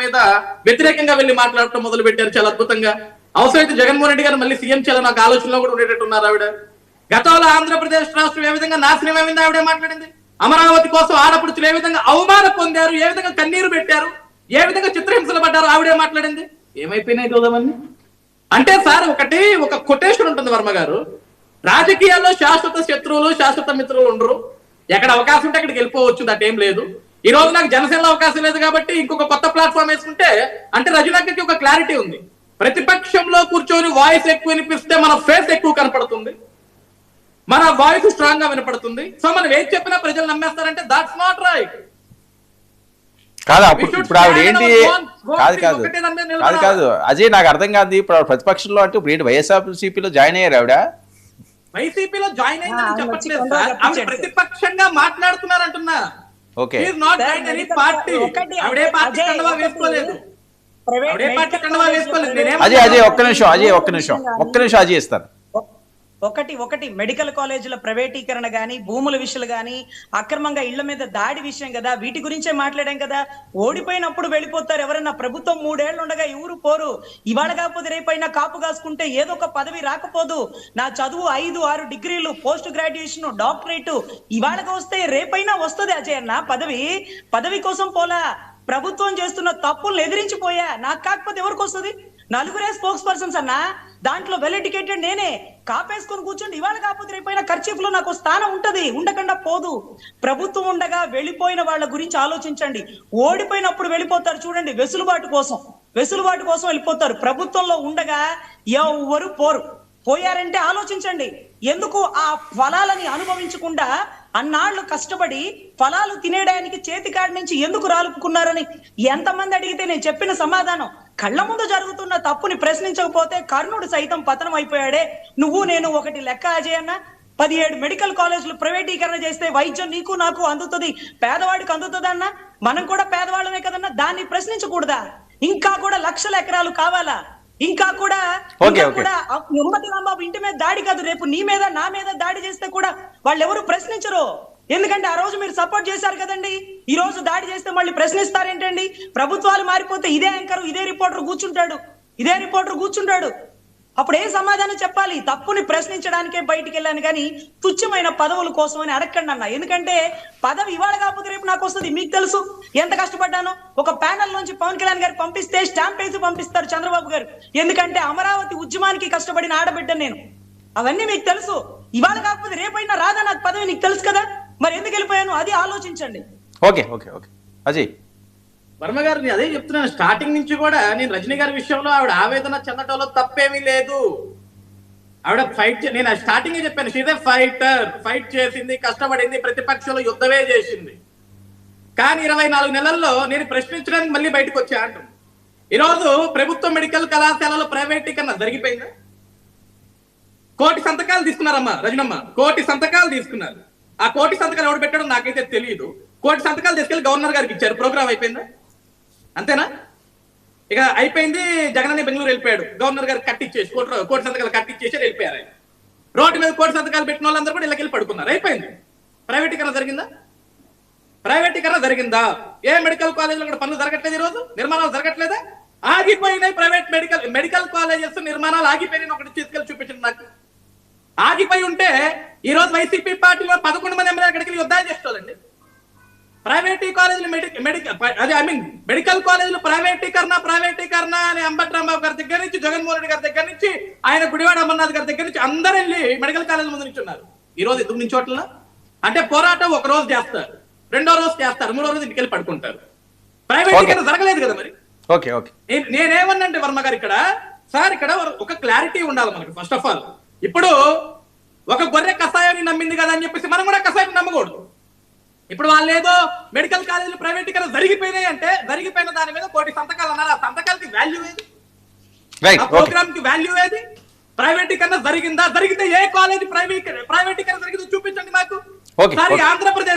మీద వ్యతిరేకంగా వెళ్లి మాట్లాడటం మొదలు పెట్టారు చాలా అద్భుతంగా. అవసరమైతే జగన్మోహన్ రెడ్డి గారు మళ్ళీ సీఎం చేయాలని నాకు ఆలోచనలో కూడా ఉండేటట్టున్నారు ఆవిడ. గతంలో ఆంధ్రప్రదేశ్ రాష్ట్రం ఏ విధంగా నాశనం ఏమైంది ఆవిడే మాట్లాడింది. అమరావతి కోసం ఆడపడుచులు ఏ విధంగా అవమానం పొందారు, ఏ విధంగా కన్నీరు పెట్టారు, ఏ విధంగా చిత్రహింసలు పడ్డారు ఆవిడే మాట్లాడింది. ఏమైపోయినాయి చూద్దామని. అంటే సార్ ఒక కొటేషన్ ఉంటుంది వర్మ గారు, రాజకీయాల్లో శాశ్వత శత్రువులు శాశ్వత మిత్రులు ఉండరు. ఎక్కడ అవకాశం ఉంటే అక్కడికి వెళ్ళిపోవచ్చు, దట్ ఏం లేదు. ఈ రోజు నాకు జనసేనలో అవకాశం లేదు కాబట్టి ఇంకొక కొత్త ప్లాట్ఫామ్ వేసుకుంటే అంటే రజనీకి ఒక క్లారిటీ ఉంది. ప్రతిపక్షంలో కూర్చొని వాయిస్ ఎక్కువ వినిపిస్తే మన ఫేస్ ఎక్కువ కనపడుతుంది, మన వాయిస్ స్ట్రాంగ్ గా వినపడుతుంది. సో మనం ఏం చెప్పినా ప్రజలు నమ్మేస్తారంటే దాట్స్ నాట్ రైట్. కాదు ఇప్పుడు ఆవిడ ఏంటి కాదు అజయ్, నాకు అర్థం కాదు. ఇప్పుడు ప్రతిపక్షంలో అంటే ఇప్పుడు ఏంటి వైఎస్ఆర్సీపీలో జాయిన్ అయ్యారు ఆవిడ? వైసీపీలో జాయిన్ అయిందని చెప్పట్లేదు సార్, ఆవిడ ప్రతిపక్షంగా మాట్లాడుతున్నారంటున్నా. ఓకే, అజయ్ ఒక్క నిమిషం అజయ్ ఇస్తాను. ఒకటి మెడికల్ కాలేజీల ప్రైవేటీకరణ గానీ, భూముల విషయాలు గానీ, అక్రమంగా ఇళ్ల మీద దాడి విషయం కదా, వీటి గురించే మాట్లాడాం కదా. ఓడిపోయినప్పుడు వెళ్ళిపోతారు ఎవరన్నా. ప్రభుత్వం 3 ఏళ్లు ఉండగా ఎవరు పోరు. ఇవాళ కాకపోతే రేపైనా కాపు కాసుకుంటే ఏదో ఒక పదవి రాకపోదు. నా చదువు 5-6 డిగ్రీలు, పోస్ట్ గ్రాడ్యుయేషన్, డాక్టరేట్ ఇవాళకి వస్తే రేపైనా వస్తుంది అజయ్ అన్న. పదవి కోసం పోలా, ప్రభుత్వం చేస్తున్న తప్పులను ఎదిరించిపోయా. నాకు కాకపోతే ఎవరికి వస్తుంది? 4 స్పోక్స్ పర్సన్స్ అన్నా, దాంట్లో వెల్ ఎడ్యుకేటెడ్ నేనే. కాపేసుకొని కూర్చోండి, ఇవాళ కాకపోతే రేపైనా ఖర్చీఫ్ లో నాకు స్థానం ఉంటది, ఉండకుండా పోదు. ప్రభుత్వం ఉండగా వెళ్ళిపోయిన వాళ్ళ గురించి ఆలోచించండి. ఓడిపోయినప్పుడు వెళ్ళిపోతారు చూడండి, వెసులుబాటు కోసం వెళ్ళిపోతారు. ప్రభుత్వంలో ఉండగా ఎవరు పోరు. పోయారంటే ఆలోచించండి, ఎందుకు ఆ ఫలాలని అనుభవించకుండా అన్నాళ్ళు కష్టపడి ఫలాలు తినేయడానికి చేతికాడి నుంచి ఎందుకు రాలుపుకున్నారని ఎంతమంది అడిగితే నేను చెప్పిన సమాధానం, కళ్ళ ముందు జరుగుతున్న తప్పుని ప్రశ్నించకపోతే కర్ణుడు సైతం పతనం అయిపోయాడే. నువ్వు నేను ఒకటి లెక్క అజయ్ అన్న, 17 మెడికల్ కాలేజీలు ప్రైవేటీకరణ చేస్తే వైద్యం నీకు నాకు అందుతుంది, పేదవాడికి అందుతుంది అన్న. మనం కూడా పేదవాళ్ళమే కదన్నా, దాన్ని ప్రశ్నించకూడదా? ఇంకా కూడా లక్షల ఎకరాలు కావాలా? ఇంకా కూడా ఉమ్మడి రాంబాబు ఇంటి మీద దాడి కాదు, రేపు నీ మీద నా మీద దాడి చేస్తే కూడా వాళ్ళు ఎవరు ప్రశ్నించరు. ఎందుకంటే ఆ రోజు మీరు సపోర్ట్ చేశారు కదండి. ఈ రోజు దాడి చేస్తే మళ్ళీ ప్రశ్నిస్తారేంటండి? ప్రభుత్వాలు మారిపోతే ఇదే యాంకర్, ఇదే రిపోర్టర్ కూర్చుంటాడు. అప్పుడు ఏం సమాధానం చెప్పాలి? తప్పుని ప్రశ్నించడానికే బయటికి వెళ్ళాను కానీ తుచ్చమైన పదవుల కోసం అని అడగండి అన్న. ఎందుకంటే పదవి ఇవాళ కాకపోతే రేపు నాకు వస్తుంది. మీకు తెలుసు ఎంత కష్టపడ్డానో. ఒక ప్యానల్ నుంచి పవన్ కళ్యాణ్ గారు పంపిస్తే స్టాంప్ వేసి పంపిస్తారు చంద్రబాబు గారు. ఎందుకంటే అమరావతి ఉద్యమానికి కష్టపడిన ఆడబిడ్డ నేను. అవన్నీ మీకు తెలుసు. ఇవాళ కాకపోతే రేపైనా రాదా నాకు పదవి? నీకు తెలుసు కదా, మరి ఎందుకు వెళ్ళిపోయాను? అది ఆలోచించండి. ఓకే అజయ్ వర్మ గారు నేను అదే చెప్తున్నాను. స్టార్టింగ్ నుంచి కూడా నేను రజనీ గారి విషయంలో ఆవిడ ఆవేదన చెందటంలో తప్పేమీ లేదు. ఆవిడ నేను స్టార్టింగ్ చెప్పాను, షీజ్ ఏ ఫైటర్. ఫైట్ చేసింది, కష్టపడింది, ప్రతిపక్షంలో యుద్ధమే చేసింది. కానీ 24 నెలల్లో నేను ప్రశ్నించడానికి మళ్ళీ బయటకు వచ్చా అంటాం. ఈరోజు ప్రభుత్వ మెడికల్ కళాశాలలో ప్రైవేటీకరణ జరిగిపోయిందా? 1 కోటి సంతకాలు తీసుకున్నారమ్మా రజనమ్మ, 1 కోటి సంతకాలు తీసుకున్నారు. ఆ 1 కోటి సంతకాలు ఎవరు పెట్టడం నాకైతే తెలియదు. 1 కోటి సంతకాలు తీసుకెళ్లి గవర్నర్ గారికి ఇచ్చారు. ప్రోగ్రామ్ అయిపోయిందా? అంతేనా? ఇక అయిపోయింది. జగన్ బెంగళూరు వెళ్ళిపోయాడు, గవర్నర్ గారు కట్టిచ్చేసి 1 కోటి సంతకాలు కట్టిచ్చేసి వెళ్ళిపోయారు. రోడ్డు మీద 1 కోటి సంతకాలు పెట్టిన వాళ్ళందరూ కూడా ఇళ్ళకి పడుకున్నారు. అయిపోయింది. ప్రైవేటీకరణ జరిగిందా? ఏ మెడికల్ కాలేజీలో కూడా పనులు జరగట్లేదు, ఈరోజు నిర్మాణాలు జరగట్లేదా? ఆగిపోయినాయి ప్రైవేట్ మెడికల్ కాలేజెస్ నిర్మాణాలు ఆగిపోయినాయి. ఒకటి తీసుకెళ్ళి చూపించండి నాకు. ఆగిపోయి ఉంటే ఈ రోజు వైసీపీ పార్టీలో 11 మంది ఎమ్మెల్యే అక్కడికి యుద్ధాలు చేస్తోందండి. ప్రైవేట్ కాలేజీలు మెడికల్ కాలేజీలు ప్రైవేటీకరణ అని అంబటి రాంబాబు గారి దగ్గర నుంచి, జగన్మోహన్ రెడ్డి గారి దగ్గర నుంచి, ఆయన గుడివాడ అమర్నాథ్ గారి దగ్గర నుంచి అందరూ వెళ్ళి మెడికల్ కాలేజీల ముందు నుంచి ఉన్నారు. ఈ రోజు ఎందుకు నించోట్ల అంటే పోరాటం 1 రోజు చేస్తారు, 2వ రోజు చేస్తారు, 3వ రోజు ఇంటికి వెళ్ళి పడుకుంటారు. ప్రైవేటీకరణ జరగలేదు కదా. మరి నేనేమన్నంటే వర్మ గారు ఇక్కడ ఒక క్లారిటీ ఉండాలి మనకి. ఫస్ట్ ఆఫ్ ఆల్ ఇప్పుడు ఒక గొర్రె కషాయాన్ని నమ్మింది కదా అని చెప్పేసి మనం కూడా కషాయాన్ని నమ్మకూడదు. ఇప్పుడు వాళ్ళు ఏదో మెడికల్ కాలేజీలు ప్రైవేటీకరణ జరిగిపోయినాయి అంటే జరిగిపోయిన దాని మీద 1 కోటి సంతకాలు అన్నారు. ఆ సంతకాలకి వాల్యూ ఏది? ఆ ప్రోగ్రామ్ కి వాల్యూ ఏది? ప్రైవేటీకరణ జరిగిందా? జరిగితే ఏ కాలేజీ ప్రైవేటీకరణ జరిగిందో చూపించండి మాకు. ఆంధ్రప్రదేశ్